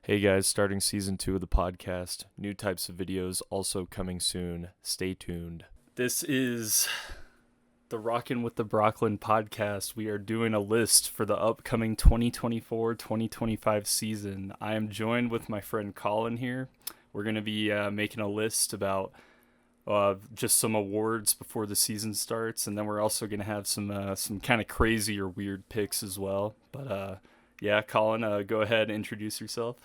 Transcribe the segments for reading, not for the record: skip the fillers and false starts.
Hey guys, starting season 2 of the podcast. New types of videos also coming soon. Stay tuned. This is the Rockin with the Brocklin podcast. We are doing a list for the upcoming 2024-2025 season. I am joined with my friend Colin here. We're going to be making a list about just some awards before the season starts, and then we're also going to have some kind of crazy or weird picks as well. But yeah, Colin, go ahead and introduce yourself.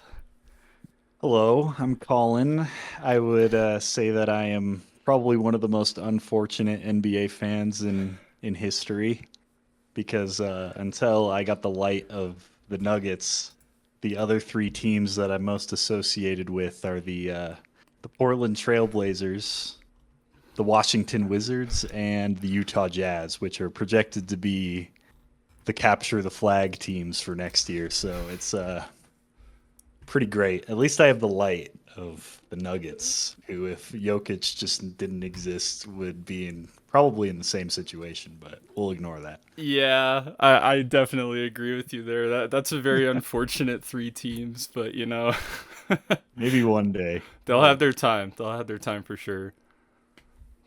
Hello, I'm Colin. I would say that I am probably one of the most unfortunate NBA fans in history because until I got the light of the Nuggets, the other three teams that I'm most associated with are the Portland Trailblazers, the Washington Wizards, and the Utah Jazz, which are projected to be the capture the flag teams for next year. So it's pretty great. At least I have the light of the Nuggets, who, if Jokic just didn't exist, would be probably in the same situation. But we'll ignore that. Yeah, I definitely agree with you there. That's a very unfortunate three teams, but Maybe one day. they'll have their time. They'll have their time for sure.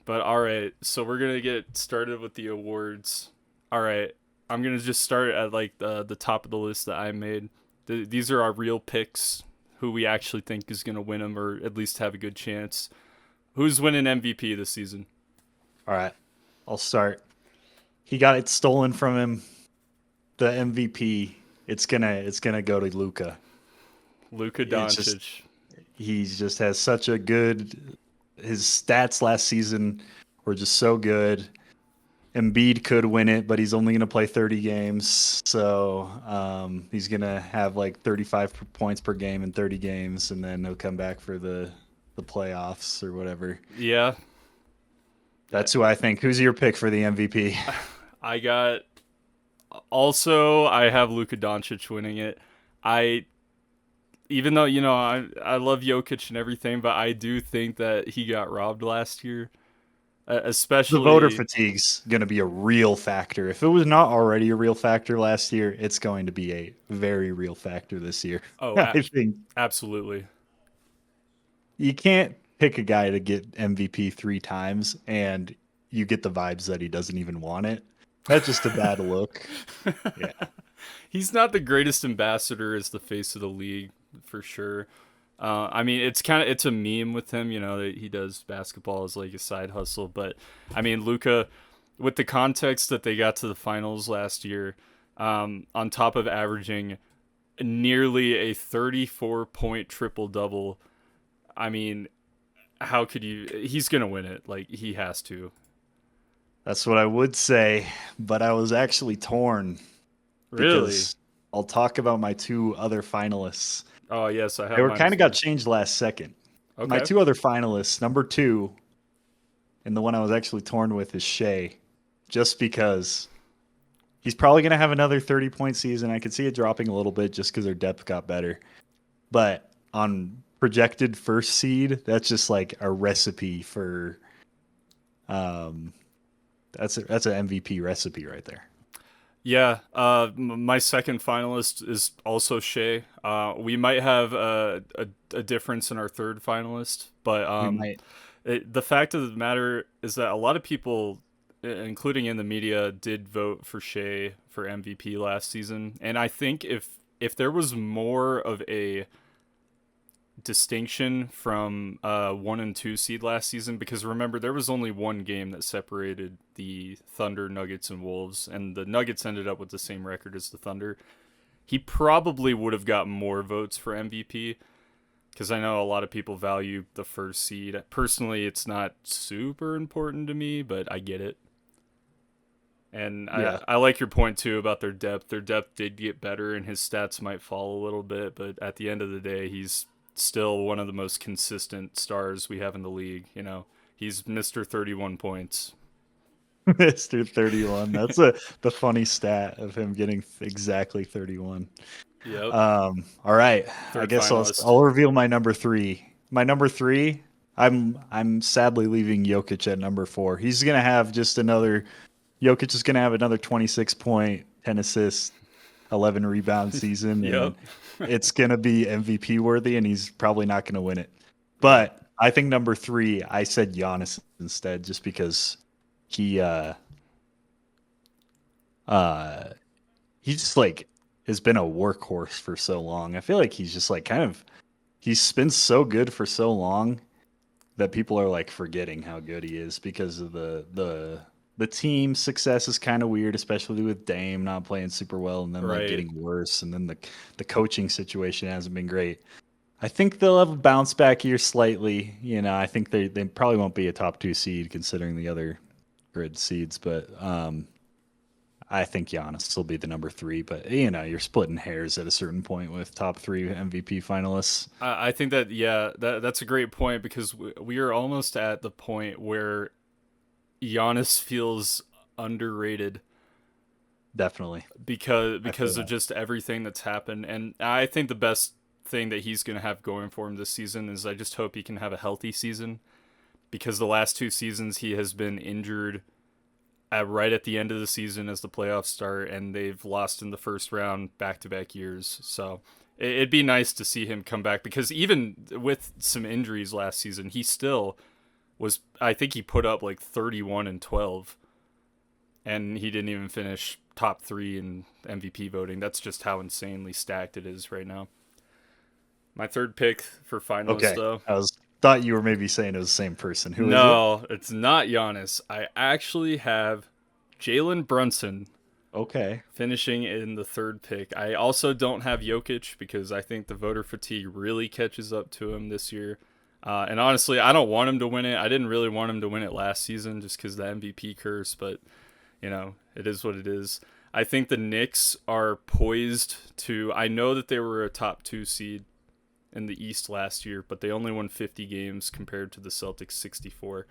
But all right, so we're gonna get started with the awards. All right, I'm gonna just start at like the top of the list that I made. These are our real picks, who we actually think is gonna win them or at least have a good chance. Who's winning MVP this season? All right, I'll start. He got it stolen from him. The MVP. It's gonna go to Luca. Luka It's just Doncic. he just has such a good. His stats last season were just so good. Embiid could win it, but he's only going to play 30 games. So he's going to have like 35 points per game in 30 games, and then he'll come back for the playoffs or whatever. Yeah, That's who I think. Who's your pick for the MVP? I got. Also, I have Luka Doncic winning it. I even though I love Jokic and everything, but I do think that he got robbed last year, The voter especially. fatigue's going to be a real factor. If it was not already a real factor last year, it's going to be a very real factor this year. Oh, I think absolutely. you can't pick a guy to get MVP three times and you get the vibes that he doesn't even want it. That's just a bad look. Yeah. He's not the greatest ambassador as the face of the league for sure. I mean, it's a meme with him, that he does basketball as like a side hustle. But I mean, Luca, with the context that they got to the finals last year, on top of averaging nearly a 34-point triple double, I mean, how could you? He's gonna win it. Like he has to. That's what I would say, but I was actually torn Really? because I'll talk about my two other finalists. Oh yes, I They have were mine kind as of got well. changed last second. My Okay. two other finalists, number two, and the one I was actually torn with is Shea, just because he's probably going to have another 30-point season. I could see it dropping a little bit just because their depth got better. But on projected first seed, that's just like a recipe for um that's an MVP recipe right there. Yeah, my second finalist is also Shea. We might have a difference in our third finalist, but We might. the fact of the matter is that a lot of people, including in the media, did vote for Shea for MVP last season, and I think if there was more of a distinction from 1 and 2 seed last season, because remember there was only one game that separated the Thunder, Nuggets, and Wolves, and the Nuggets ended up with the same record as the Thunder. He probably would have gotten more votes for MVP because I know a lot of people value the first seed. Personally, it's not super important to me, but I get it. And Yeah. I like your point too about their depth. Their depth did get better, and his stats might fall a little bit, but at the end of the day, he's still one of the most consistent stars we have in the league. He's Mr. 31 points. Mr. 31. That's the funny stat of him getting exactly 31. Yep. All right. I Third guess finalist. I'll reveal my number three. My number three, I'm sadly leaving Jokic at number four. He's gonna have just another Jokic is gonna have another 26 point, 10 assists 11 rebound season, Yep. and it's gonna be MVP worthy, and he's probably not gonna win it. Yeah. But I think number 3, I said Giannis instead, just because he uh he just like has been a workhorse for so long. I feel like he's just like he's been so good for so long that people are like forgetting how good he is because of the team success is kind of weird, especially with Dame not playing super well and then like Right. getting worse, and then the coaching situation hasn't been great. I think they'll have a bounce back year slightly. I think they probably won't be a top 2 seed considering the other grid seeds, but I think Giannis will be the number 3. But you're splitting hairs at a certain point with top 3 MVP finalists. I think that that's a great point because we are almost at the point where Giannis feels underrated Definitely, I feel because of that. just everything that's happened, and I think the best thing that he's going to have going for him this season is I just hope he can have a healthy season because the last 2 seasons he has been injured right at the end of the season as the playoffs start, and they've lost in the first round back-to-back years. So it'd be nice to see him come back because even with some injuries last season, he still was. I think he put up like 31 and 12, and he didn't even finish top 3 in MVP voting. That's just how insanely stacked it is right now. My third pick for finalists, Okay, though. I was thought you were maybe saying it was the same person. Who is it? No, it's not Giannis. I actually have Jalen Brunson Okay. finishing in the third pick. I also don't have Jokic because I think the voter fatigue really catches up to him this year. And honestly, I don't want him to win it. I didn't really want him to win it last season just because the MVP curse, but it is what it is. I think the Knicks are poised to. I know that they were a top 2 seed in the East last year, but they only won 50 games compared to the Celtics 64.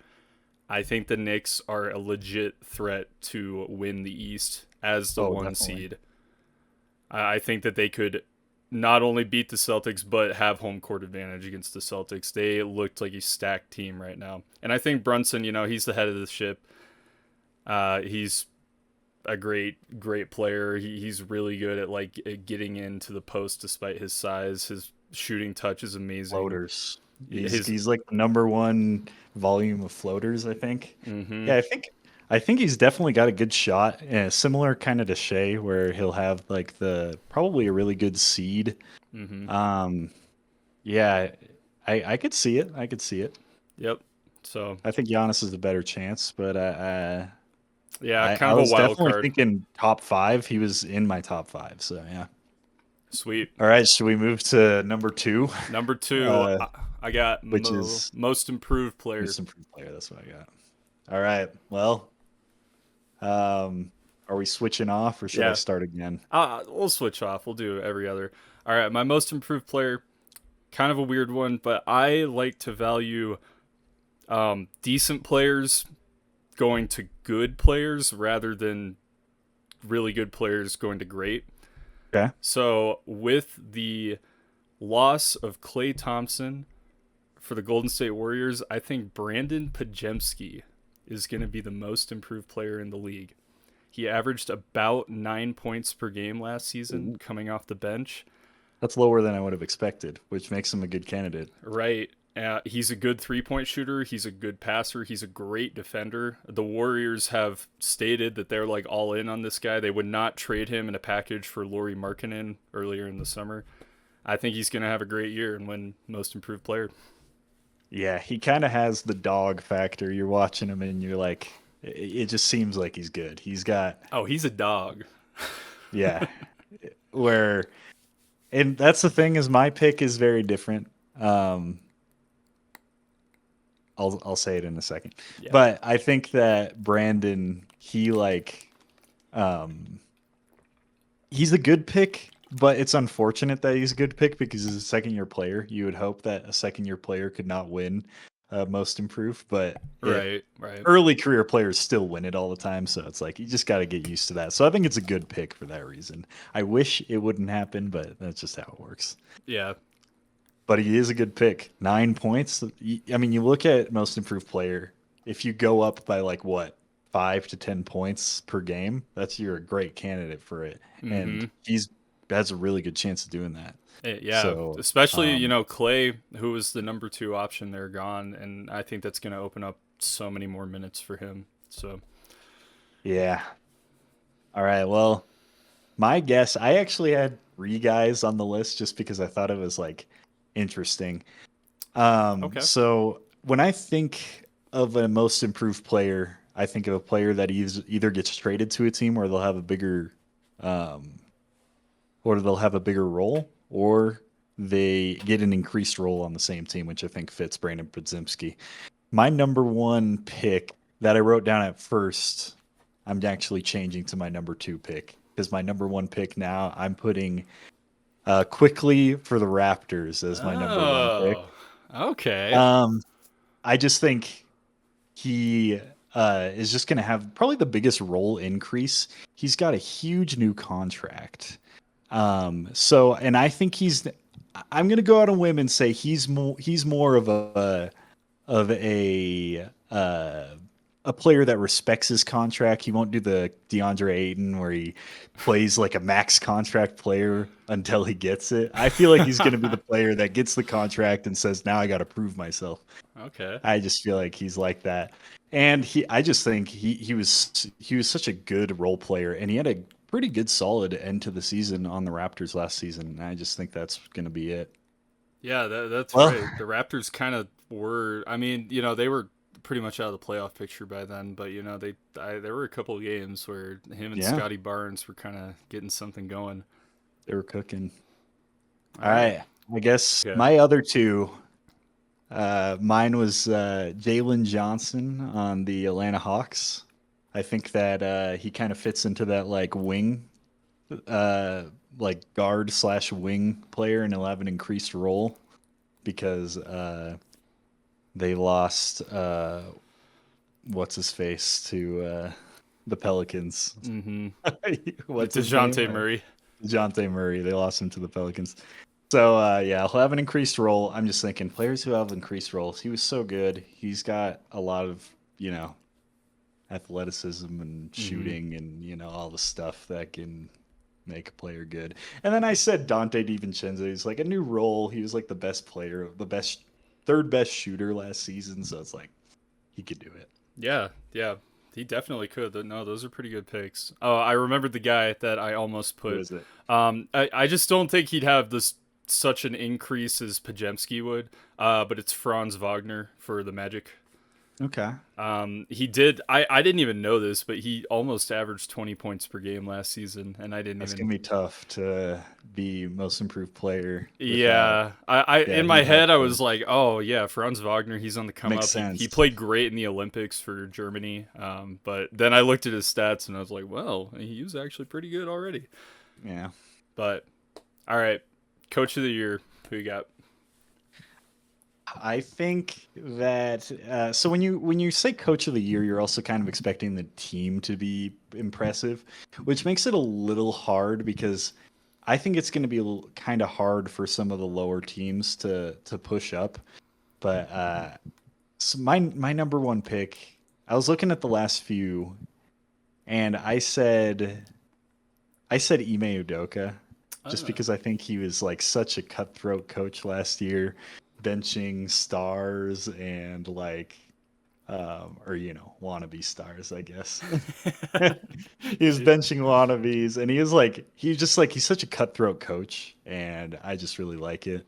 I think the Knicks are a legit threat to win the East as the Oh, 1 definitely. seed. I think that they could not only beat the Celtics, but have home court advantage against the Celtics. They looked like a stacked team right now. And I think Brunson, he's the head of the ship. He's a great player. He's really good at at getting into the post despite his size. His shooting touch is amazing. Floaters. His He's like the number 1 volume of floaters, I think. mm-hmm, Yeah, I think he's definitely got a good shot. Similar kind of to Shea, where he'll have like the probably a really good seed. mm-hmm. Um, yeah, I could see it. I could see it. Yep. So I think Giannis is a better chance, but yeah, I kind of a was wild definitely card. thinking top 5. He was in my top 5, so yeah. Sweet. All right, should we move to number 2, Number two, uh, I got which is most improved player. most improved player? That's what I got. All right. Well, are we switching off, or should I Yeah. start again? We'll switch off. We'll do every other. All right. My most improved player, kind of a weird one, but I like to value decent players going to good players rather than really good players going to great. Okay. So with the loss of Klay Thompson for the Golden State Warriors, I think Brandon Pajemski is going to be the most improved player in the league. He averaged about 9 points per game last season Ooh, coming off the bench. that's lower than I would have expected, which makes him a good candidate. Right. He's a good 3-point shooter. He's a good passer. He's a great defender. The Warriors have stated that they're like all in on this guy. They would not trade him in a package for Lauri Markkanen earlier in the summer. I think he's going to have a great year and win most improved player. Yeah, he kind of has the dog factor. You're watching him and you're like, it just seems like he's good. He's got, Oh, he's a dog. yeah, where, and that's the thing is my pick is very different. Um, I'll say it in a second, Yeah. but I think that Brandon, um, he's a good pick, but it's unfortunate that he's a good pick because he's a 2nd-year player. You would hope that a 2nd-year player could not win most improved, but Right, right. early career players still win it all the time. So it's like you just got to get used to that. So I think it's a good pick for that reason. I wish it wouldn't happen, but that's just how it works. Yeah. But he is a good pick. 9 points. I mean, you look at most improved player. If you go up by like what 5 to 10 points per game, you're a great candidate for it. And Mm-hmm. he's has a really good chance of doing that. Yeah, So, especially Clay, who was the number 2 option, they're gone, and I think that's going to open up so many more minutes for him. So yeah. All right. Well, my guess, I actually had 3 guys on the list just because I thought it was like interesting. okay. So when I think of a most improved player, I think of a player that either gets traded to a team or um, they'll have a bigger role, or they get an increased role on the same team, which I think fits Brandon Podziemski. My number one pick that I wrote down at first, I'm actually changing to my number 2 pick because my number 1 pick now I'm putting quickly for the Raptors as my number 1 pick. Oh, okay. Um, I just think he is just going to have probably the biggest role increase. He's got a huge new contract. And I think I'm going to go out on a whim and say he's more of a player that respects his contract. He won't do the DeAndre Ayton where he plays like a max contract player until he gets it. I feel like he's going to be the player that gets the contract and says, "Now I got to prove myself." Okay. I just feel like he's like that. And I just think he was such a good role player, and he had a pretty good solid end to the season on the Raptors last season. And I just think that's going to be it. Yeah, that's Well, right. The Raptors kind of were. I mean, they were pretty much out of the playoff picture by then, but there were a couple of games where him and yeah, Scotty Barnes were kind of getting something going. they were cooking. All All right. right, I guess Okay. my other two. Mine was Jalen Johnson on the Atlanta Hawks. I think that he kind of fits into that like wing, uh, like guard slash wing player, and he'll have an increased role because they lost what's his face to the Pelicans. Mm-hmm. What's his name? DeJounte Murray. DeJounte Murray. They lost him to the Pelicans. So yeah, he'll have an increased role. I'm just thinking players who have increased roles. He was so good. He's got a lot of athleticism and Mm-hmm. shooting and all the stuff that can make a player good. And then I said Dante DiVincenzo. He's like a new role. He was like the best player, the best third best shooter last season. So it's like he could do it. Yeah, yeah, he definitely could. No, those are pretty good picks. Oh, I remembered the guy that I almost Who put. is it? I just don't think he'd have this such an increase as Pajemski would. But it's Franz Wagner for the Magic. Okay. He did. I didn't even know this, but he almost averaged 20 points per game last season, and I didn't That's even. gonna be tough to be most improved player without. Yeah, I Yeah, in my he'd have head I to. was like, oh yeah, Franz Wagner, he's on the come Makes up. He sense. played great in the Olympics for Germany. But then I looked at his stats and I was like, well, he was actually pretty good already. Yeah. But all right, coach of the year, who you got? I think that so when you say coach of the year, you're also kind of expecting the team to be impressive, which makes it a little hard because I think it's going to be kind of hard for some of the lower teams to push up. But so my number 1 pick, I was looking at the last few, and I said Ime Udoka just Uh, because I think he was like such a cutthroat coach last year, benching stars and like or wannabe stars, I guess. He was benching wannabes, and he's such a cutthroat coach, and I just really like it.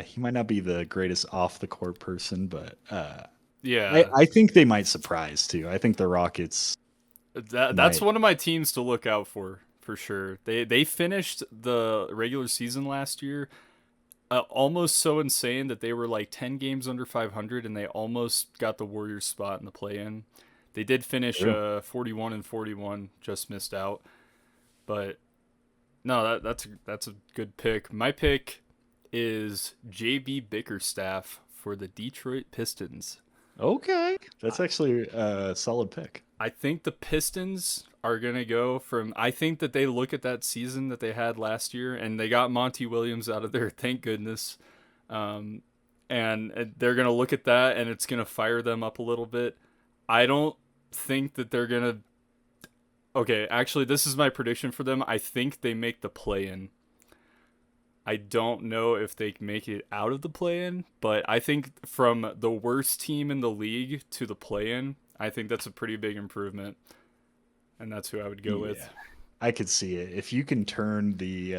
He might not be the greatest off the court person, but I, yeah, I think they might surprise too. I think the Rockets that's might. one of my teams to look out for sure. They finished the regular season last year almost so insane that they were like 10 games under 500 and they almost got the Warriors spot in the play-in. They did finish True. 41 and 41, just missed out. But no, that's a good pick. My pick is JB Bickerstaff for the Detroit Pistons. Okay, that's actually a solid pick. I think the Pistons are going to go from. I think that they look at that season that they had last year and they got Monty Williams out of there, thank goodness. Um, and they're going to look at that and it's going to fire them up a little bit. I don't think that they're gonna. Okay, actually, this is my prediction for them. I think they make the play-in. I don't know if they make it out of the play-in, but I think from the worst team in the league to the play-in, I think that's a pretty big improvement, and that's who I would go Yeah, with. I could see it. If you can turn the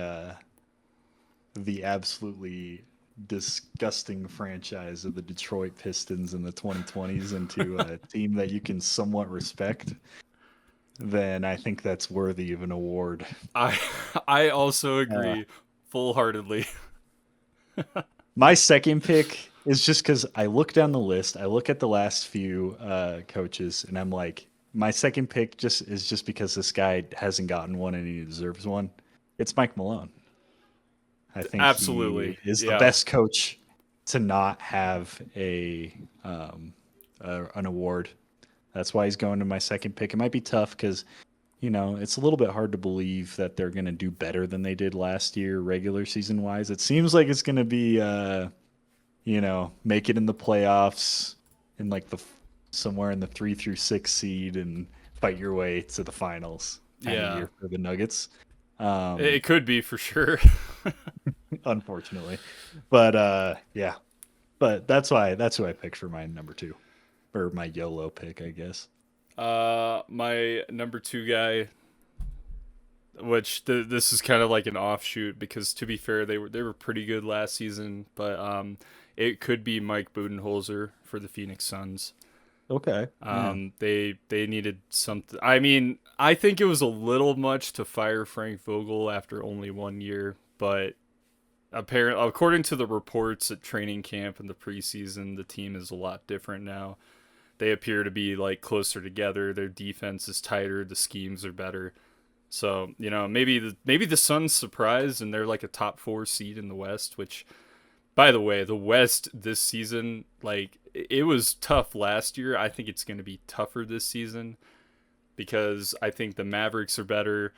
absolutely disgusting franchise of the Detroit Pistons in the 2020s into a team that you can somewhat respect, then I think that's worthy of an award. I I also Uh, agree full-heartedly. my second pick is just because I look down the list, I look at the last few coaches, and I'm like, my second pick just because this guy hasn't gotten one and he deserves one. It's Mike Malone. I think he Absolutely, is the yeah. best coach to not have an award. That's why he's going to my second pick. It might be tough because it's a little bit hard to believe that they're going to do better than they did last year, regular season wise. It seems like it's going to be, make it in the playoffs in like somewhere in the 3 through 6 seed and fight your way to the finals kind of Yeah, year for the Nuggets. it could be for sure. Unfortunately, but yeah, but that's who I picked for my number two or my YOLO pick, I guess. My number two guy, which this is kind of like an offshoot because to be fair, they were pretty good last season, but it could be Mike Budenholzer for the Phoenix Suns. Okay. Yeah. They needed something. I mean, I think it was a little much to fire Frank Vogel after only 1 year, but apparently, according to the reports at training camp and the preseason, the team is a lot different now. They appear to be like closer together. Their defense is tighter. The schemes are better. So maybe the Suns surprise and they're like a top 4 seed in the West. Which, by the way, the West this season, like it was tough last year. I think it's going to be tougher this season because I think the Mavericks are better.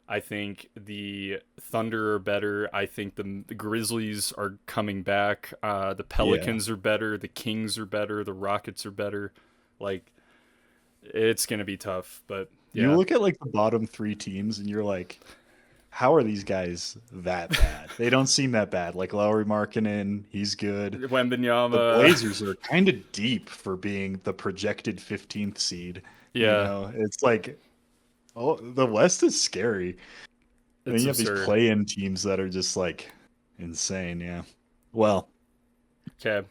I think the Thunder are better. I think the Grizzlies are coming back. The Yeah. Pelicans are better. The Kings are better. The Rockets are better. Like, it's going to be tough. But You yeah, look at like the bottom three teams and you're like, how are these guys that bad? They don't seem that bad. Like Lowry Markkinen, he's good. The Wembanyama. Blazers are kind of deep for being the projected 15th seed. Yeah, It's like, oh, the West is scary. And then it's you have these absurd. play-in teams that are just like insane. Yeah. Well, Okay.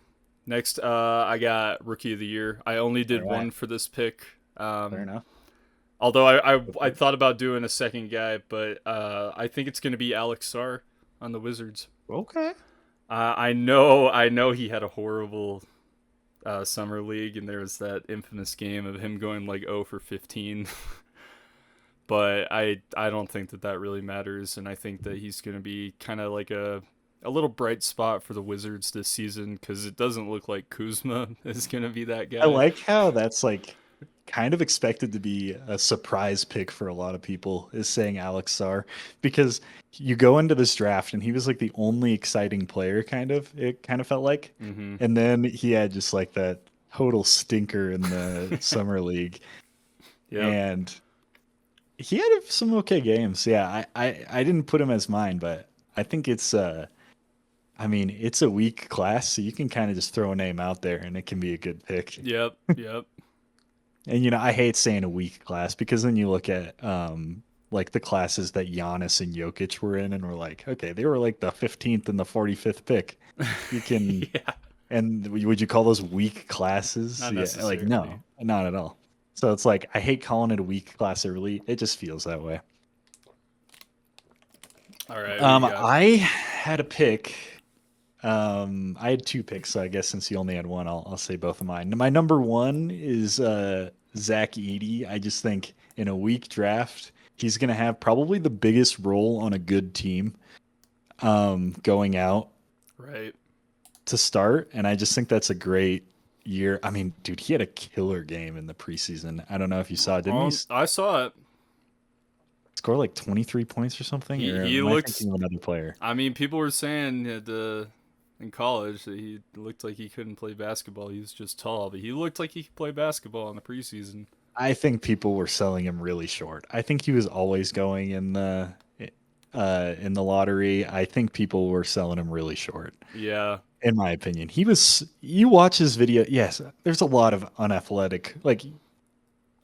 Next, I got Rookie of the Year. I only all did right. one for this pick. Fair enough. Although I Okay. thought about doing a second guy, but I think it's going to be Alex Sarr on the Wizards. Okay. I know he had a horrible summer league, and there was that infamous game of him going like 0 for 15. But I don't think that really matters, and I think that he's going to be kind of like a little bright spot for the Wizards this season because it doesn't look like Kuzma is going to be that I guy. like how that's like kind of expected to be a surprise pick for a lot of people is saying Alex Sarr because you go into this draft and he was like the only exciting player it kind of felt like. Mm-hmm. And then he had just like that total stinker in the summer league Yep. and he had some okay games. Yeah, I didn't put him as mine, but I think it's a weak class, so you can kind of just throw a name out there and it can be a good pick. Yep. Yep. And I hate saying a weak class because then you look at like the classes that Giannis and Jokic were in, and we're like, okay, they were like the 15th and the 45th pick. You can, Yeah. and would you call those weak classes? Not Yeah, like necessarily. no, not at all. So it's like I hate calling it a weak class early. It just feels that way. All right. Who you got? I had a pick. I had two picks, so I guess since you only had one, I'll say both of mine. My number one is Zach Edey. I just think in a weak draft, he's going to have probably the biggest role on a good team going out Right. to start, and I just think that's a great year. I mean, dude, he had a killer game in the preseason. I don't know if you saw, didn't he I saw it. score like 23 points or something? Or He am I looks. thinking of another player? I mean, people were saying that in college that he looked like he couldn't play basketball. He was just tall, but he looked like he could play basketball in the preseason. I think people were selling him really short. I think he was always going in the lottery. I think people were selling him really short, Yeah. in my opinion. You watch his video, yes, there's a lot of unathletic, like,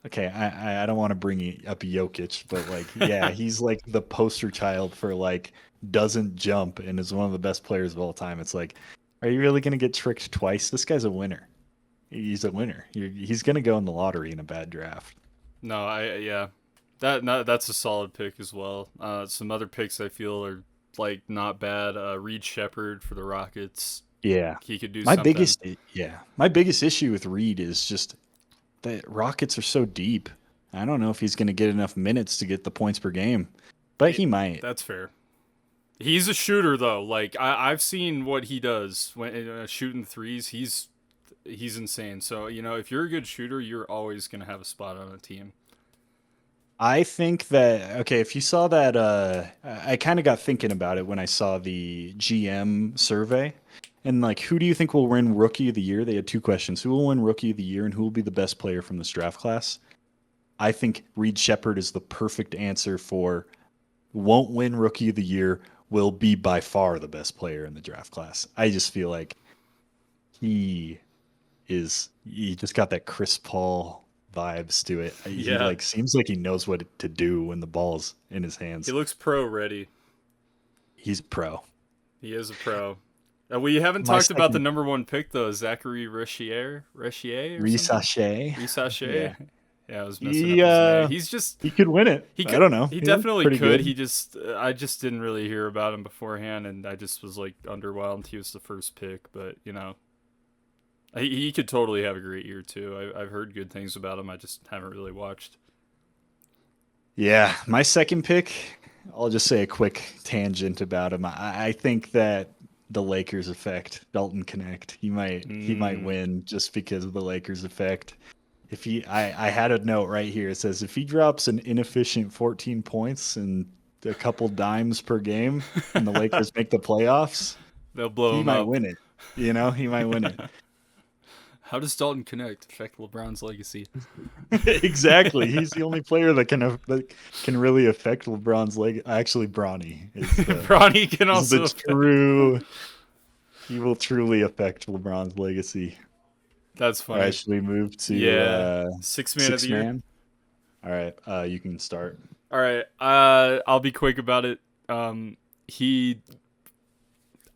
okay, I don't want to bring up Jokic, but like, yeah, he's like the poster child for like doesn't jump and is one of the best players of all time. It's like, are you really going to get tricked twice? This guy's a winner. He's a winner. He's going to go in the lottery in a bad draft. No, yeah. That's a solid pick as well. Some other picks I feel are like not bad. Reed Shepherd for the Rockets. Yeah. He could do My something. biggest yeah, my biggest issue with Reed is just the Rockets are so deep. I don't know if he's going to get enough minutes to get the points per game, but he might. That's fair. He's a shooter though. Like I've seen what he does when shooting threes. He's insane. So if you're a good shooter, you're always gonna have a spot on a team. I think that okay, if you saw that I kind of got thinking about it when I saw the GM survey. And like who do you think will win rookie of the year? They had two questions. Who will win rookie of the year and who will be the best player from this draft class? I think Reed Shepherd is the perfect answer for won't win rookie of the year, will be by far the best player in the draft class. I just feel like he he just got that Chris Paul vibes to it. He Yeah, like seems like he knows what to do when the ball's in his he hands. looks pro ready. He's a pro. He is a pro. We haven't My talked about the second number one pick though, Zachary Richier or something. Risache. Risache. Yeah. Yeah, I was messing He up his name. He's just he could win it. he I could. don't know. He He looked definitely pretty could. good. I just didn't really hear about him beforehand, and I just was like underwhelmed. He was the first pick, but he could totally have a great year too. I've heard good things about him. I just haven't really watched. Yeah, my second pick, I'll just say a quick tangent about him. I think that the Lakers effect, Dalton Connect, he might Mm, win just because of the Lakers effect. If I had a note right here. It says if he drops an inefficient 14 points and a couple dimes per game, and the Lakers make the playoffs, they'll blow he him might up. win it. He might win it. How does Dalton Connect affect LeBron's legacy? Exactly. He's the only player that can really affect LeBron's leg. Actually, Bronny Bronny can is the also affect. true. He will truly affect LeBron's legacy. That's All right, funny. should we move to Yeah, six man of the six year. man? All right, you can start. All right. I'll be quick about it. He.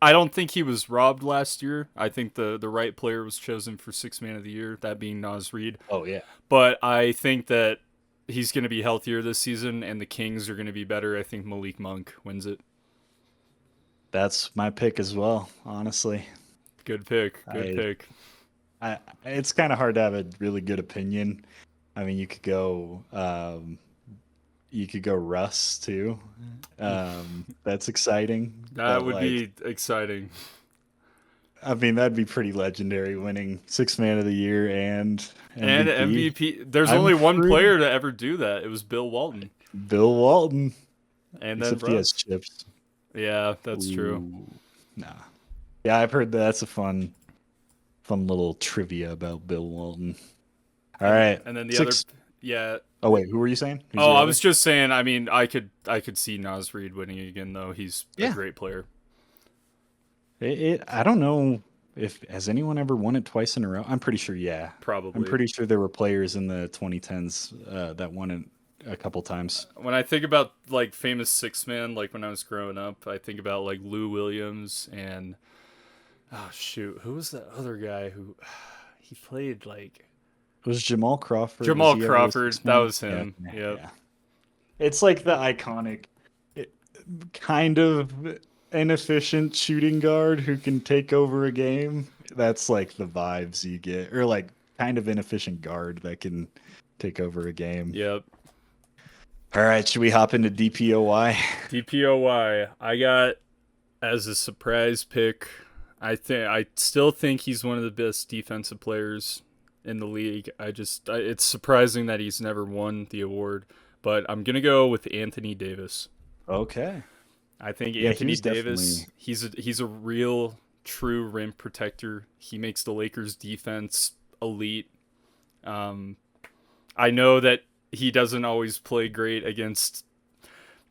I don't think he was robbed last year. I think the right player was chosen for six man of the year, that being Nas Reed. Oh yeah, But I think that he's going to be healthier this season, and the Kings are going to be better. I think Malik Monk wins it. that's my pick as well. Honestly, Good pick. Good I, pick. it's kind of hard to have a really good opinion. I mean, you could go Russ too. That's exciting, That but would like, be exciting. I mean, that'd be pretty legendary, winning six man of the year and And MVP. MVP. There's I'm only one pretty player to ever do that. It was Bill Walton. Bill Walton, And then except he has Russ. chips. Yeah, that's true. Ooh, nah. Yeah, I've heard that's a fun little trivia about Bill Walton. All And right, and then the other, six. yeah. Oh wait, who were you saying? Who's Oh, your I other? was just saying. I mean, I could see Nas Reed winning again though. He's a Yeah, great player. I don't know if has anyone ever won it twice in a row. I'm pretty sure. Yeah, I'm Probably. pretty sure there were players in the 2010s that won it a couple times. When I think about like famous six man, like when I was growing up, I think about like Lou Williams and oh shoot, who was that other guy who he played like Was Jamal Crawford? Was Jamal he ever a Crawford? six That man? was Yeah, him. yeah, Yep. yeah. It's like the iconic, eh, kind of inefficient shooting guard who can take over a game. That's like the vibes you get, or like kind of inefficient guard that can take over a game. Yep. All right, should we hop into DPOY? DPOY. I got as a surprise pick. I still think he's one of the best defensive players in the league. It's surprising that he's never won the award, but I'm gonna go with Anthony Davis. Okay. I think Yeah, Anthony he's Davis. definitely. He's a real true rim protector. He makes the Lakers defense elite. Um, I know that he doesn't always play great against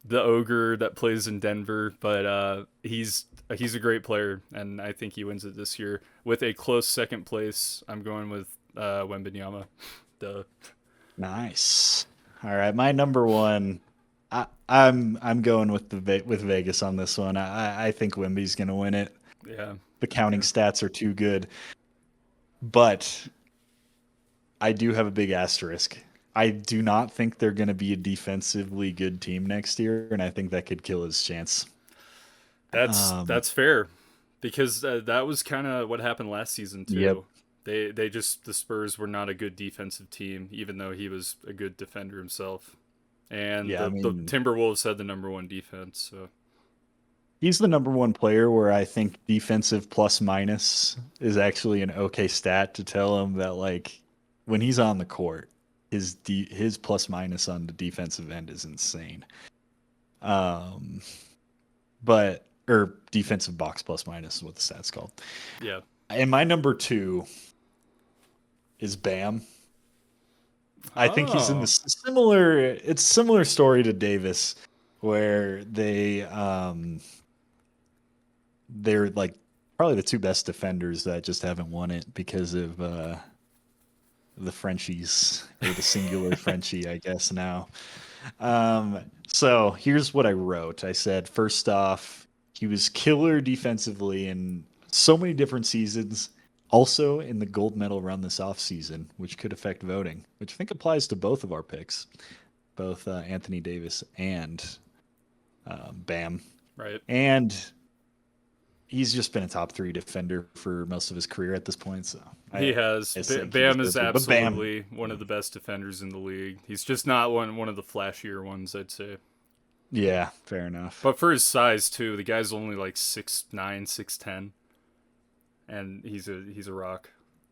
the ogre that plays in Denver, but he's a great player, and I think he wins it this year with a close second place. I'm going with Wembanyama. Duh. Nice. All right, my number one. I'm going with with Vegas on this one. I think Wemby's going to win it. Yeah. The counting stats are too good, but I do have a big asterisk. I do not think they're going to be a defensively good team next year, and I think that could kill his chance. That's fair, because that was kind of what happened last season too. Yep. The Spurs were not a good defensive team, even though he was a good defender himself. And Yeah, the Timberwolves had the number one defense. So he's the number one player where I think defensive plus minus is actually an okay stat to tell him that, like, when he's on the court, his plus minus on the defensive end is insane. But or defensive box plus minus is what the stat's called. yeah. And my number two is Bam. I think he's in the similar. It's a similar story to Davis, where they're like probably the two best defenders that just haven't won it because of the Frenchies, or the singular Frenchie, I guess now. So here's what I wrote. I said, first off, he was killer defensively in so many different seasons. Also in the gold medal run this offseason, which could affect voting, which I think applies to both of our picks, both Anthony Davis and Bam. Right. And he's just been a top three defender for most of his career at this point. So he has. Bam is absolutely one of the best defenders in the league. He's just not one of the flashier ones, I'd say. Yeah, fair enough. But for his size too, the guy's only like 6'9", 6'10", and he's a rock.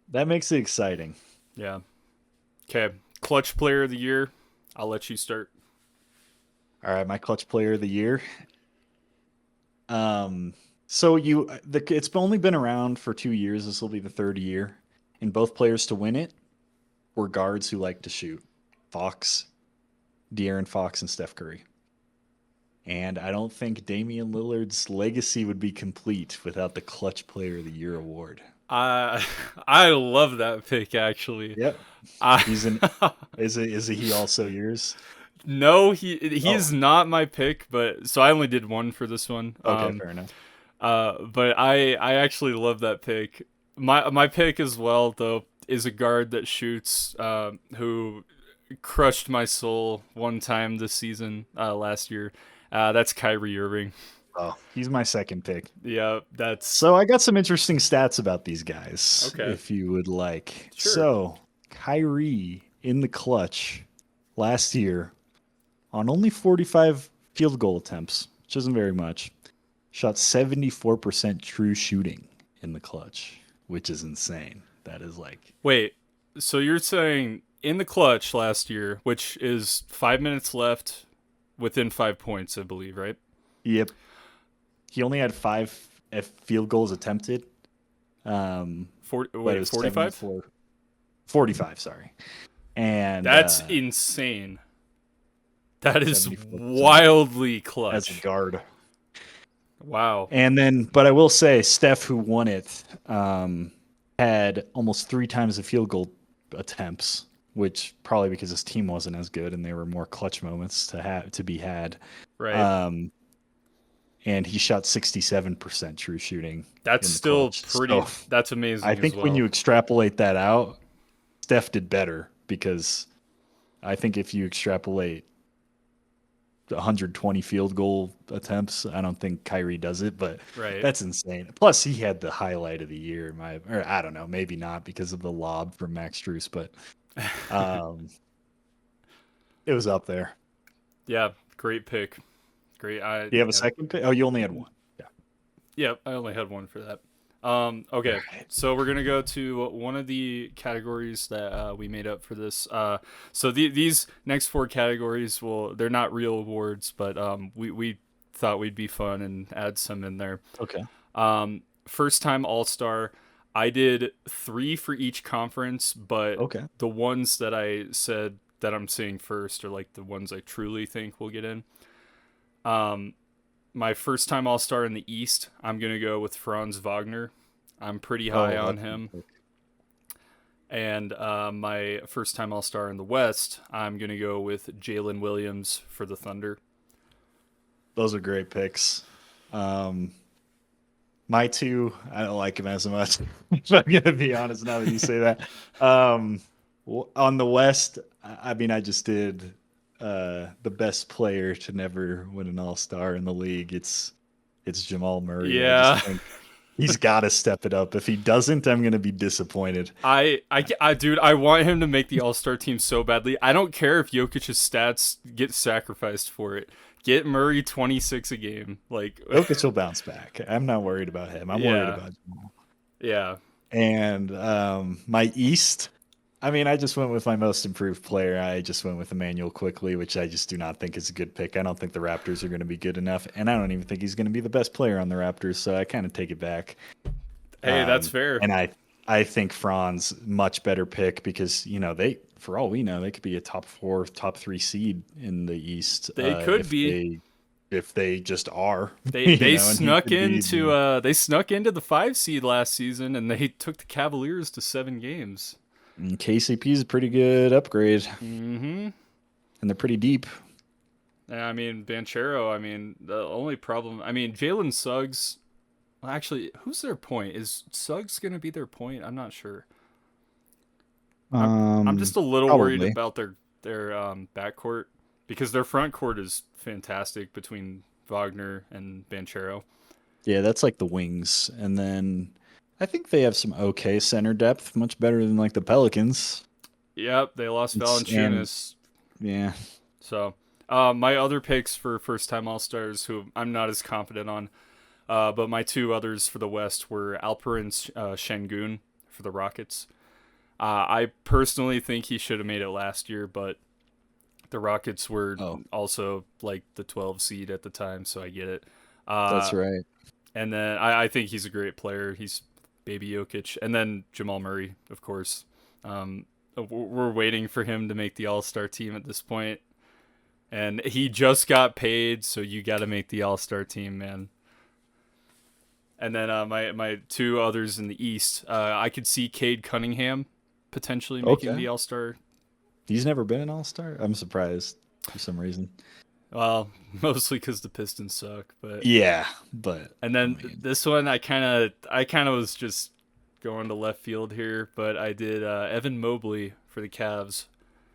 That makes it exciting. Yeah. Okay, clutch player of the year. I'll let you start. All right, my clutch player of the year. So it's only been around for 2 years. This will be the third year, and both players to win it were guards who like to shoot. De'Aaron Fox, and Steph Curry. And I don't think Damian Lillard's legacy would be complete without the Clutch Player of the Year award. I love that pick, actually. Yep. Is he also yours? No, he is not my pick, but so I only did one for this one. Okay, fair enough. But I actually love that pick. My pick as well, though, is a guard that shoots, who crushed my soul one time this season, last year. That's Kyrie Irving. Oh, he's my second pick. Yeah, that's... So I got some interesting stats about these guys, okay, if you would like. Sure. So Kyrie in the clutch last year on only 45 field goal attempts, which isn't very much, shot 74% true shooting in the clutch, which is insane. That is like... Wait, so you're saying in the clutch last year, which is 5 minutes left within 5 points, I believe, right? Yep. He only had 5 field goals attempted. 45? 45, sorry. And that's insane. That is wildly clutch. As a guard. Wow. And then, but I will say, Steph, who won it, had almost 3 times the field goal attempts, which probably because his team wasn't as good and there were more clutch moments to be had. Right. And he shot 67% true shooting. That's still pretty. So that's amazing. I think when you extrapolate that out, Steph did better, because I think if you extrapolate 120 field goal attempts, I don't think Kyrie does it, but that's insane. Plus, he had the highlight of the year. Or I don't know, maybe not because of the lob from Max Strus, but it was up there. Yeah, great pick. Great. Do you have a second pick? Oh, you only had one. Yeah. Yeah, I only had one for that. Okay, so we're gonna go to one of the categories that we made up for this. So these next 4 categories, they're not real awards, but we thought we'd be fun and add some in there. Okay. First time All-Star. I did 3 for each conference, but Okay. the ones that I said that I'm saying first are like the ones I truly think will get in. Um, my first time All Star in the East, I'm gonna go with Franz Wagner. I'm pretty high Oh, on that's a him. good pick. And my first time All Star in the West, I'm gonna go with Jalen Williams for the Thunder. Those are great picks. Um, my two, I don't like him as much. If I'm gonna be honest, now that you say that. Um, on the West, I mean, I just did the best player to never win an All Star in the league. It's Jamal Murray. I just Yeah, think he's got to step it up. If he doesn't, I'm gonna be disappointed. dude, I want him to make the All Star team so badly. I don't care if Jokic's stats get sacrificed for it. Get Murray 26 a game, like, Jokic will bounce back. I'm not worried about him. I'm worried yeah, about Jamal. yeah. And my East, I mean, I just went with my most improved player. I just went with Emmanuel Quickly, which I just do not think is a good pick. I don't think the Raptors are going to be good enough, and I don't even think he's going to be the best player on the Raptors. So I kind of take it back. Hey, that's fair. And I think Franz much better pick because they, for all we know, they could be a top 4, top 3 seed in the East They could be. if they just are. They And he snuck could be. into the 5 seed last season, and they took the Cavaliers to 7 games. And KCP is a pretty good upgrade, Mm-hmm. and they're pretty deep. I mean, Banchero. I mean, the only problem. I mean, Jalen Suggs. Well, actually, who's their point? Is Suggs gonna be their point? I'm not sure. I'm just a little worried Probably. about their backcourt because their front court is fantastic between Wagner and Banchero. Yeah, that's like the wings. And then I think they have some okay center depth, much better than like the Pelicans. Yep, they lost And Valanciunas. yeah. So, my other picks for first time All Stars, who I'm not as confident on, but my 2 others for the West were Alperen Şengün for the Rockets. I personally think he should have made it last year, but the Rockets were Oh, also like the 12 seed at the time, so I get it. that's Uh, right. and then I think he's a great player. He's baby Jokic. And then Jamal Murray, of course. We're waiting for him to make the All Star team at this point. And he just got paid, so you got to make the All Star team, man. And then my 2 others in the East, I could see Cade Cunningham potentially making Okay. the All Star. He's never been an all-star? I'm surprised for some reason. Well, mostly because the Pistons suck, but Yeah, but and I then mean, this one I kind of was just going to left field here, but I did Evan Mobley for the Cavs.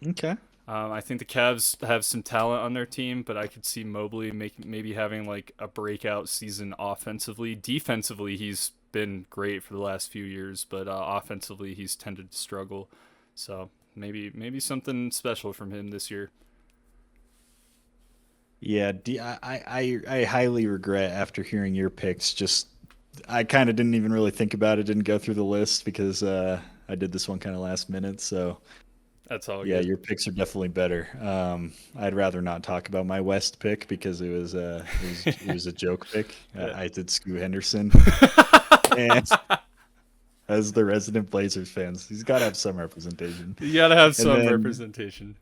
okay. I think the Cavs have some talent on their team, but I could see Mobley maybe having like a breakout season offensively. Defensively, he's been great for the last few years, but offensively, he's tended to struggle. So maybe something special from him this year. Yeah, I highly regret after hearing your picks. Just I kind of didn't even really think about it. Didn't go through the list because I did this one kind of last minute. So That's all yeah, good. your picks are definitely better. I'd rather not talk about my West pick because it was a joke pick. Yeah. I did Scoot Henderson, and as the resident Blazers fans, he's got to have some representation. You gotta have And some then representation.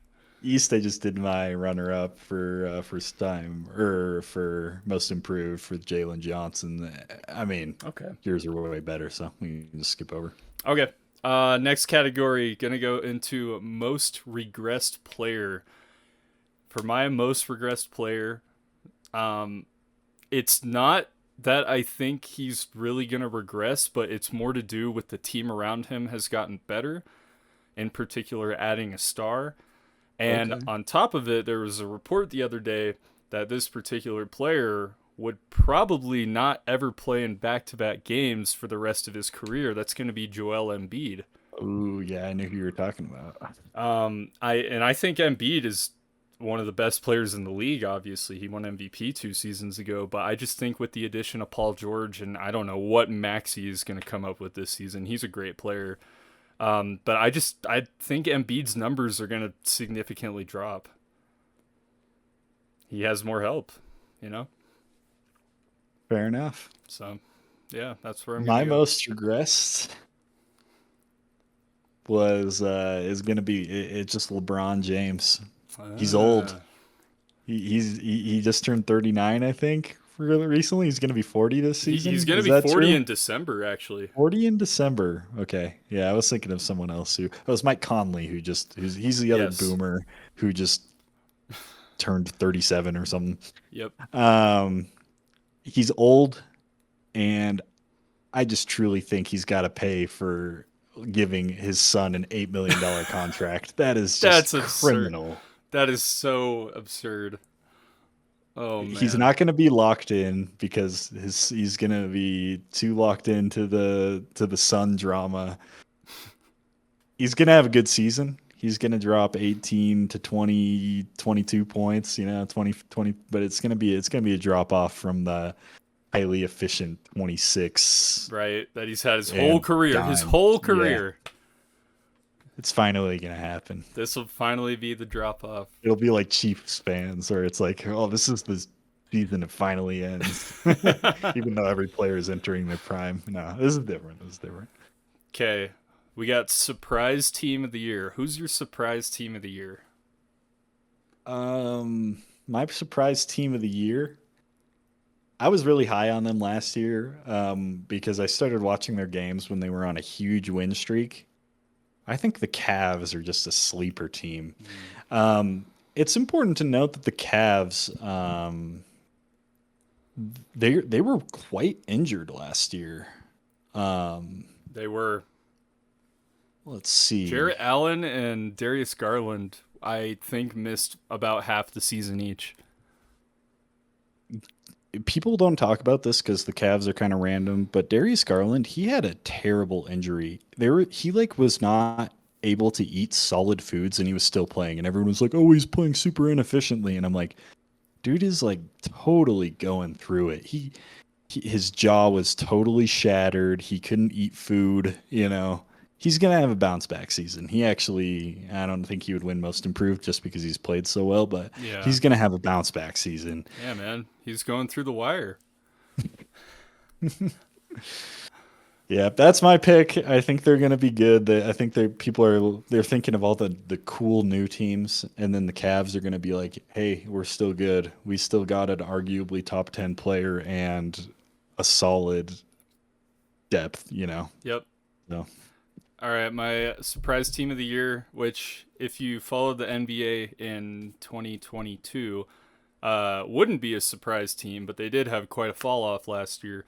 East, I just did my runner-up for first time or for most improved for Jalen Johnson. I mean, Okay. yours are way better, so we can just skip over. Okay. Next category, gonna go into most regressed player. For my most regressed player, um, it's not that I think he's really gonna regress, but it's more to do with the team around him has gotten better. In particular, adding a star. And Okay. on top of it, there was a report the other day that this particular player would probably not ever play in back-to-back games for the rest of his career. That's going to be Joel Embiid. Ooh, yeah, I knew who you were talking about. I think Embiid is one of the best players in the league. Obviously, he won MVP 2 seasons ago. But I just think with the addition of Paul George, and I don't know what Maxey is going to come up with this season. He's a great player. But I think Embiid's numbers are going to significantly drop. He has more help, you know? Fair enough. So, yeah, that's where I'm going My to go. most regressed. was is gonna be it's just LeBron James. He's old. Ah. He just turned 39, I think, really recently. He's gonna be 40 this He's season. going to Is be that 40 true? in December, actually. 40 in December. Okay. Yeah, I was thinking of someone else who. Oh, it was Mike Conley who's he's the other Yes. boomer who just turned 37 or something. Yep. Um, he's old, and I just truly think he's got to pay for giving his son an $8 million contract. That is That's just absurd. criminal. That is so absurd. Oh, He's man. not going to be locked in because he's going to be too locked into the Sun drama. He's going to have a good season. He's going to drop 18 to 20, 22 points, 20, but it's going to be a drop off from the highly efficient 26 Right. That he's had his whole and career. His dime. whole Yeah, career. it's finally going to happen. This will finally be the drop off. It'll be like Chiefs fans, where it's like, oh, this is the season it finally ends, even though every player is entering their prime. No, this is different. This is different. Okay. We got surprise team of the year. Who's your surprise team of the year? My surprise team of the year. I was really high on them last year, because I started watching their games when they were on a huge win streak. I think the Cavs are just a sleeper team. It's important to note that the Cavs, they were quite injured last year. Um, They were let's see. Jarrett Allen and Darius Garland, I think, missed about half the season each. People don't talk about this because the Cavs are kind of random, but Darius Garland, he had a terrible injury. He like was not able to eat solid foods, and he was still playing, and everyone was like, "Oh, he's playing super inefficiently," and I'm like, dude is like totally going through it. His jaw was totally shattered. He couldn't eat food. He's gonna have a bounce back season. He actually, I don't think he would win Most Improved just because he's played so well, but Yeah. he's gonna have a bounce back season. Yeah, man. He's going through the wire. Yeah, that's my pick. I think they're gonna be good. I think they're thinking of all the cool new teams, and then the Cavs are gonna be like, hey, we're still good. We still got an arguably top 10 player and a solid depth. Yep. So All right, my surprise team of the year, which if you followed the NBA in 2022, wouldn't be a surprise team, but they did have quite a fall off last year.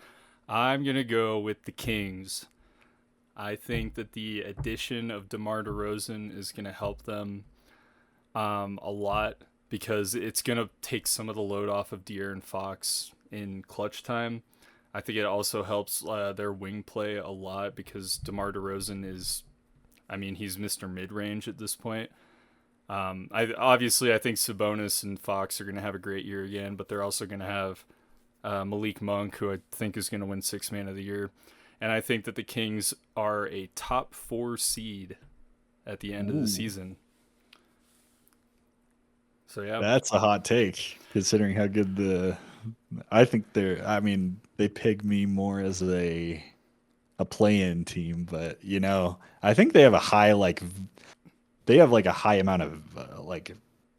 I'm going to go with the Kings. I think that the addition of DeMar DeRozan is going to help them a lot because it's going to take some of the load off of De'Aaron Fox in clutch time. I think it also helps their wing play a lot because DeMar DeRozan he's Mr. Mid-range at this point. I think Sabonis and Fox are going to have a great year again, but they're also going to have Malik Monk, who I think is going to win Sixth Man of the Year. And I think that the Kings are a top 4 seed at the end of the season. So, yeah. that's a hot take, considering how good I think they peg me more as a play-in team, but I think they have a high a high amount of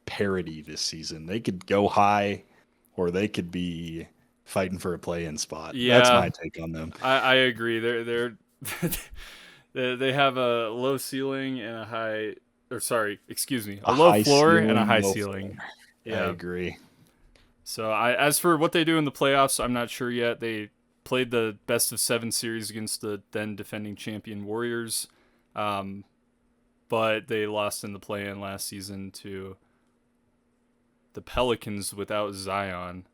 parity this season. They could go high, or they could be fighting for a play-in spot. That's Yeah, my take on them. I agree. They're they have a low ceiling and a high, or sorry, excuse me, a A low high floor and a ceiling, high low ceiling. floor. I Yeah. agree. So as for what they do in the playoffs, I'm not sure yet. They played the best of 7 series against the then defending champion Warriors, but they lost in the play-in last season to the Pelicans without Zion,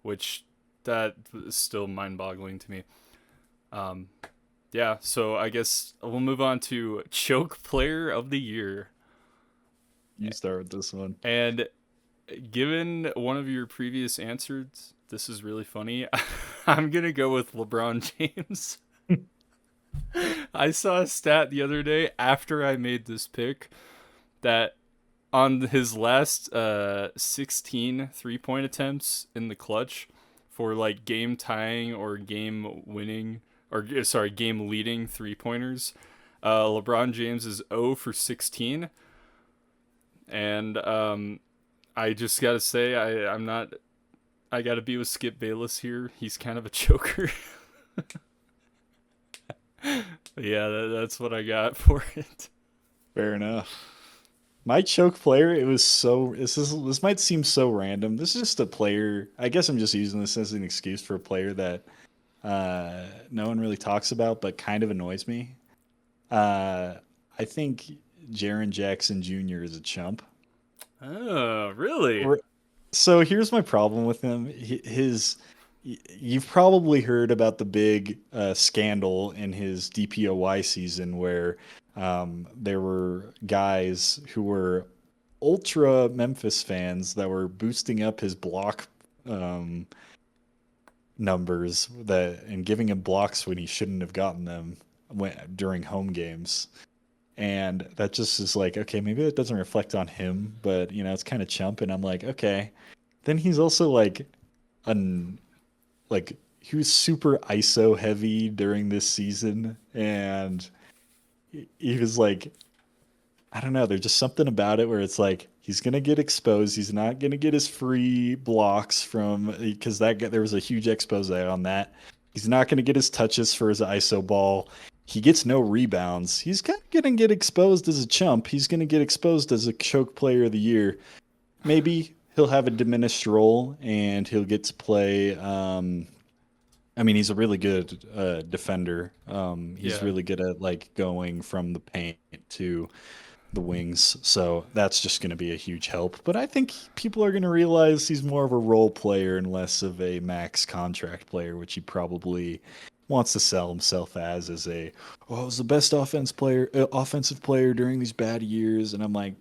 which that is still mind-boggling to me. Yeah, so I guess we'll move on to Choke Player of the Year. You start with this one. And given one of your previous answers, this is really funny. I'm going to go with LeBron James. I saw a stat the other day after I made this pick that on his last 16 3-point attempts in the clutch for like game tying or game winning, or sorry, game leading 3-pointers, LeBron James is 0 for 16. And I just got to say, I'm not. I got to be with Skip Bayless here. He's kind of a choker. Yeah, that's what I got for it. Fair enough. My choke player, it was so this might seem so random. This is just a player. I guess I'm just using this as an excuse for a player that no one really talks about, but kind of annoys me. Uh, I think Jaren Jackson Jr. is a chump. Oh, really? So here's my problem with him. You've probably heard about the big scandal in his DPOY season where there were guys who were ultra Memphis fans that were boosting up his block um, numbers and giving him blocks when he shouldn't have gotten them during home games. And that just is like, okay, maybe that doesn't reflect on him, but it's kind of chump. And I'm like, okay. Then he's also un like he was super ISO heavy during this season, and he was like, I don't know, there's just something about it where it's like he's gonna get exposed. He's not gonna get his free blocks because there was a huge expose on that. He's not gonna get his touches for his ISO ball. He gets no rebounds. He's kind of gonna get exposed as a chump. He's gonna get exposed as a choke player of the year. Maybe he'll have a diminished role and he'll get to play. I mean, he's a really good defender. He's Yeah. really good at going from the paint to the wings. So that's just going to be a huge help. But I think people are going to realize he's more of a role player and less of a max contract player, which he probably wants to sell himself as I was the best offensive player during these bad years. And I'm like,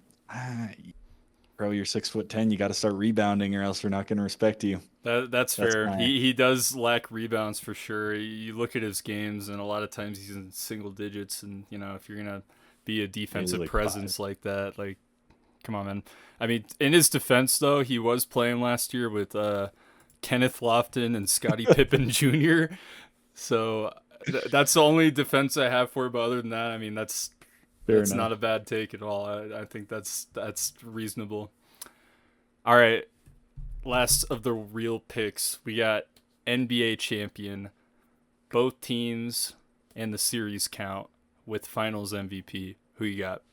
bro, you're 6'10". You got to start rebounding, or else we're not going to respect you. That's That's fair. my He does lack rebounds for sure. You look at his games, and a lot of times he's in single digits. And if you're gonna be a maybe defensive like 5. presence like that, like, come on, man. I mean, in his defense, though, he was playing last year with Kenneth Lofton and Scottie Pippen Jr. So that's the only defense I have for it. But other than that, I mean, Fair that's enough. not a bad take at all. I think that's reasonable. All right, last of the real picks. We got NBA champion, both teams, and the series count with Finals MVP. Who you got?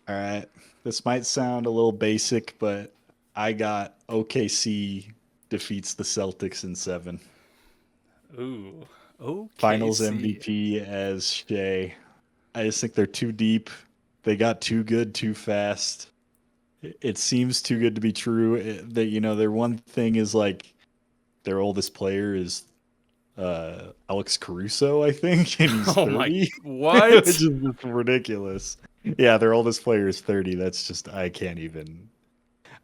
All right. This might sound a little basic, but I got OKC defeats the Celtics in 7. Ooh, Finals OKC. MVP as Shea. I just think they're too deep. They got too good too fast. It seems too good to be true. Their one thing is their oldest player is Alex Caruso, I think, and he's Oh my, 30, which what? is just ridiculous. Yeah, their oldest player is 30. That's just I can't even.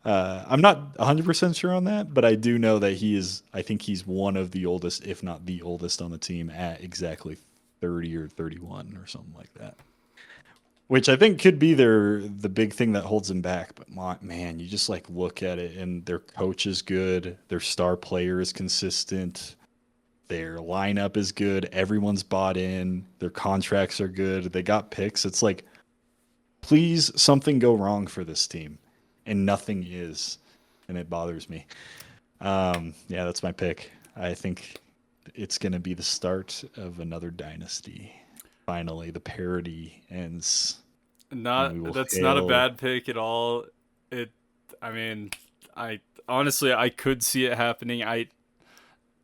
I'm not 100% sure on that, but I do know that he is. I think he's one of the oldest, if not the oldest, on the team at exactly 30 or 31 or something like that. Which I think could be the big thing that holds them back. But man, you just look at it, and their coach is good, their star player is consistent, their lineup is good, everyone's bought in, their contracts are good, they got picks. It's like, please, something go wrong for this team, and nothing is, and it bothers me. Yeah, that's my pick. I think it's going to be the start of another dynasty. Finally, the parody ends, and Not we will that's not a hail. bad pick at all. It, I mean, I honestly I could see it happening.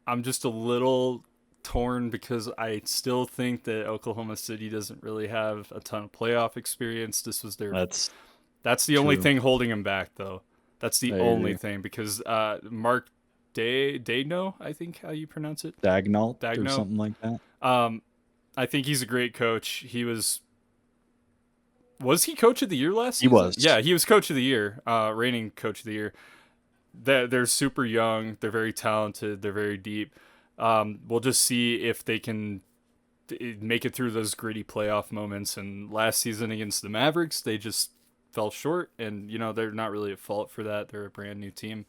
I'm just a little torn because I still think that Oklahoma City doesn't really have a ton of playoff experience. This was their That's That's the only true. thing holding him back, though. That's the I only agree. thing because Mark Dagno, I think how you pronounce it, Dagnalt or Dagno. something like that. Um, I think he's a great coach. He was he coach of the year last He season? was. Yeah, he was coach of the year, reigning coach of the year. They're super young. They're very talented. They're very deep. We'll just see if they can make it through those gritty playoff moments. And last season against the Mavericks, they just fell short. And they're not really at fault for that. They're a brand new team.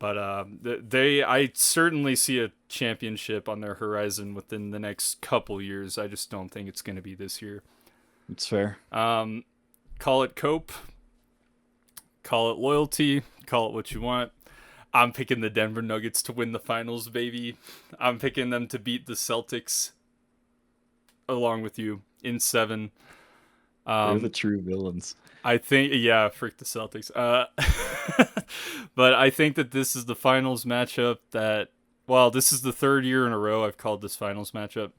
But I certainly see a championship on their horizon within the next couple years. I just don't think it's going to be this year. It's fair. Call it cope, call it loyalty, call it what you want. I'm picking the Denver Nuggets to win the finals, baby. I'm picking them to beat the Celtics along with you in 7. They're the true villains. I think, yeah, frick the Celtics. But I think that this is the finals matchup this is the 3rd year in a row I've called this finals matchup.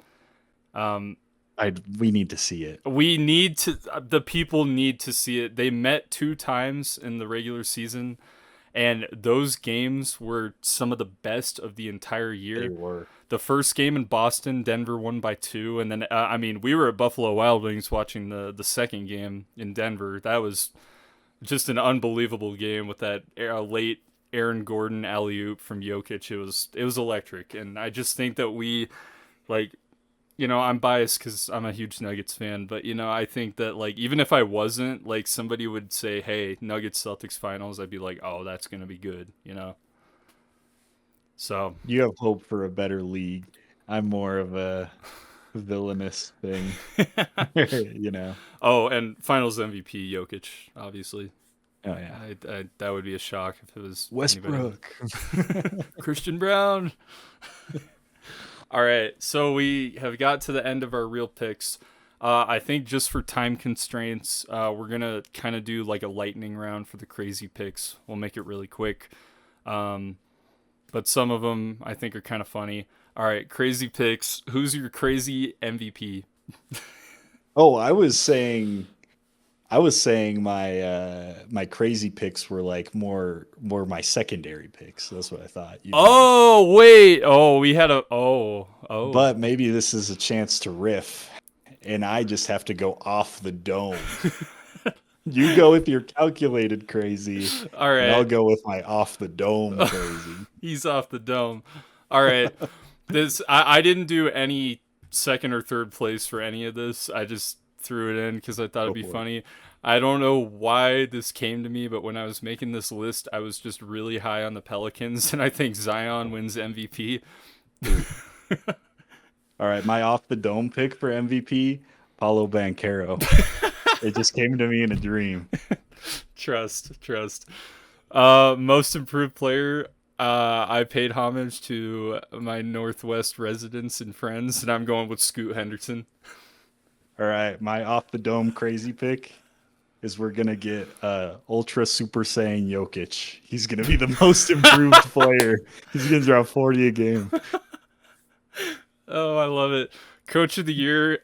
We need to see it. The people need to see it. They met 2 times in the regular season, and those games were some of the best of the entire year. They were. The first game in Boston, Denver won by 2, and then we were at Buffalo Wild Wings watching the second game in Denver. That was just an unbelievable game with that late Aaron Gordon alley-oop from Jokic. It was electric, and I just think that we, like, you know, I'm biased because I'm a huge Nuggets fan, but, you know, I think that, like, even if I wasn't, like, somebody would say, hey, Nuggets-Celtics finals, I'd be like, oh, that's going to be good, you know? So. You have hope for a better league. I'm more of a villainous thing, you know? Oh, and finals MVP, Jokic, obviously. Oh, yeah. That would be a shock if it was Westbrook. Christian Brown. All right, so we have got to the end of our real picks. I think just for time constraints, we're going to kind of do like a lightning round for the crazy picks. We'll make it really quick. But some of them I think are kind of funny. All right, crazy picks. Who's your crazy MVP? Oh, I was saying my crazy picks were like more my secondary picks. That's what I thought. Oh, wait. Oh, we had oh. But maybe this is a chance to riff, and I just have to go off the dome. You go with your calculated crazy. All right. And I'll go with my off the dome crazy. He's off the dome. All right. I didn't do any second or third place for any of this. I just threw it in because I thought it'd be funny. I don't know why this came to me, but when I was making this list, I was just really high on the Pelicans, and I think Zion wins MVP. All right, my off the dome pick for MVP, Paulo Banchero. It just came to me in a dream. Trust. Most improved player. I paid homage to my Northwest residents and friends, and I'm going with Scoot Henderson. All right, my off the dome crazy pick is we're gonna get Ultra Super Saiyan Jokic. He's gonna be the most improved player. He's gonna drop 40 a game. Oh, I love it. Coach of the year.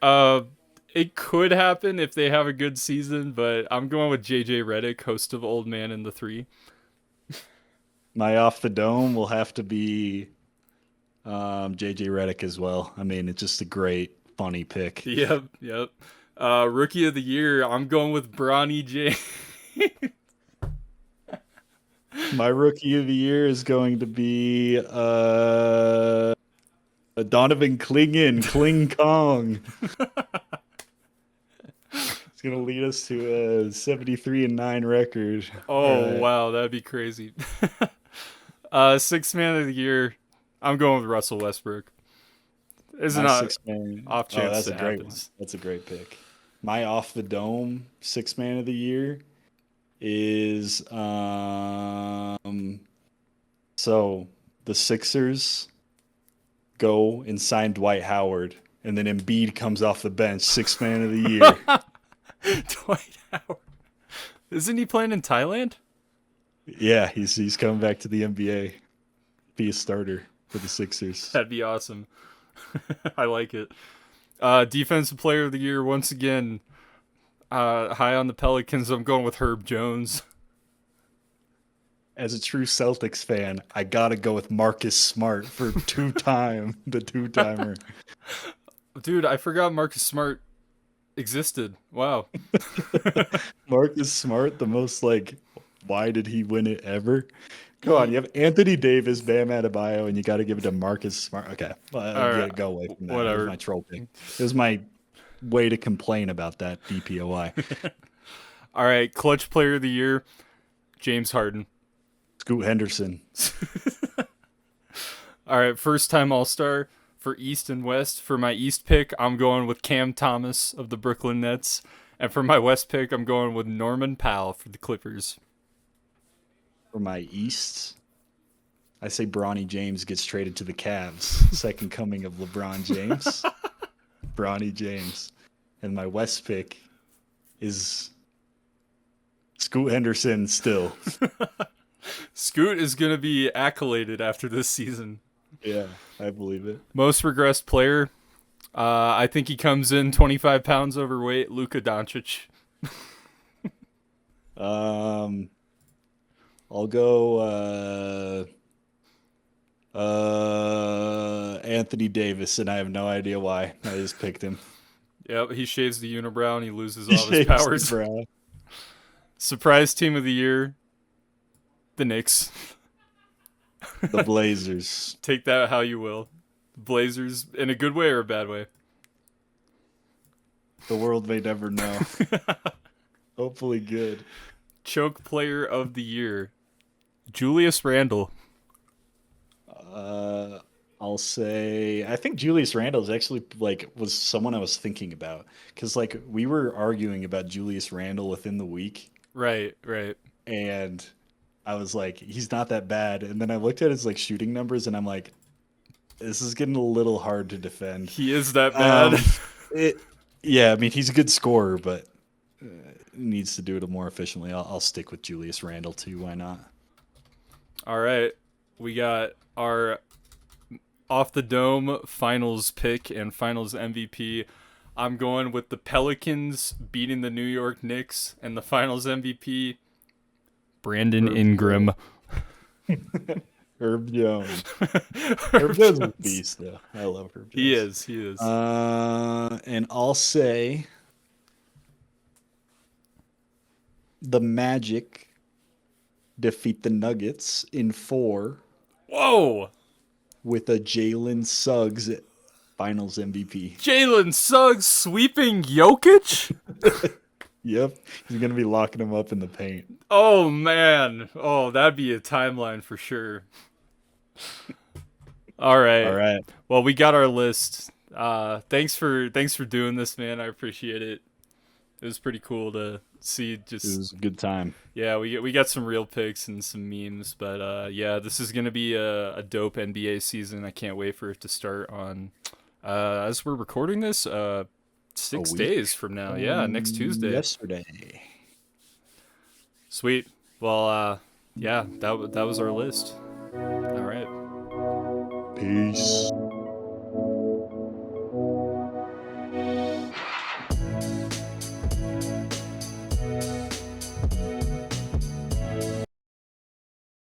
It could happen if they have a good season, but I'm going with JJ Redick, host of Old Man in the 3. My off the dome will have to be JJ Redick as well. I mean, it's just a great, funny pick. Yep. Rookie of the year, I'm going with Bronny James. My rookie of the year is going to be Donovan Kling Kong. It's going to lead us to a 73-9 record. Oh, right. Wow, that'd be crazy. Sixth man of the year, I'm going with Russell Westbrook. Isn't off chance that's a great one. That's a great pick. My off the dome sixth man of the year is so the Sixers go and sign Dwight Howard, and then Embiid comes off the bench, sixth man of the year. Dwight Howard. Isn't he playing in Thailand? Yeah, he's coming back to the NBA. Be a starter for the Sixers. That'd be awesome. I like it. Defensive player of the year, once again, high on the Pelicans. I'm going with Herb Jones. As a true Celtics fan, I gotta go with Marcus Smart for the two-timer. Dude, I forgot Marcus Smart existed. Wow. Marcus Smart, the most why did he win it ever? Come on, you have Anthony Davis, Bam Adebayo, and you got to give it to Marcus Smart. Okay, go away from that. Whatever. It was my troll pick. It was my way to complain about that DPOY. All right, clutch player of the year, James Harden. Scoot Henderson. All right, first time All-Star for East and West. For my East pick, I'm going with Cam Thomas of the Brooklyn Nets. And for my West pick, I'm going with Norman Powell for the Clippers. For my East, I say Bronny James gets traded to the Cavs. Second coming of LeBron James. Bronny James. And my West pick is Scoot Henderson still. Scoot is going to be accoladed after this season. Yeah, I believe it. Most regressed player, I think he comes in 25 pounds overweight, Luka Doncic. I'll go Anthony Davis, and I have no idea why. I just picked him. Yep, he shaves the unibrow and he loses all his powers. Brow. Surprise team of the year, the Knicks. The Blazers. Take that how you will. Blazers in a good way or a bad way. The world may never know. Hopefully good. Choke player of the year, Julius Randle. I'll say I think Julius Randle is actually was someone I was thinking about because we were arguing about Julius Randle within the week. Right. And I was like, he's not that bad. And then I looked at his shooting numbers and I'm like, this is getting a little hard to defend. He is that bad. Yeah, I mean, he's a good scorer, but needs to do it more efficiently. I'll stick with Julius Randle too. Why not? All right. We got our off the dome finals pick and finals MVP. I'm going with the Pelicans beating the New York Knicks, and the finals MVP, Brandon Ingram. Herb Jones. Herb Jones is a beast, though. I love Herb Jones. He is. And I'll say the Magic defeat the Nuggets in 4. Whoa! With a Jalen Suggs finals MVP. Jalen Suggs sweeping Jokic? Yep. He's going to be locking him up in the paint. Oh, man. Oh, that'd be a timeline for sure. All right. Well, we got our list. Thanks for doing this, man. I appreciate it. It was pretty cool to see. It was a good time. Yeah, we got some real picks and some memes, but yeah, this is gonna be a dope NBA season. I can't wait for it to start on as we're recording this 6 days from now. Yeah, next Tuesday. Yesterday. Sweet. Well, yeah, that was our list. All right. Peace.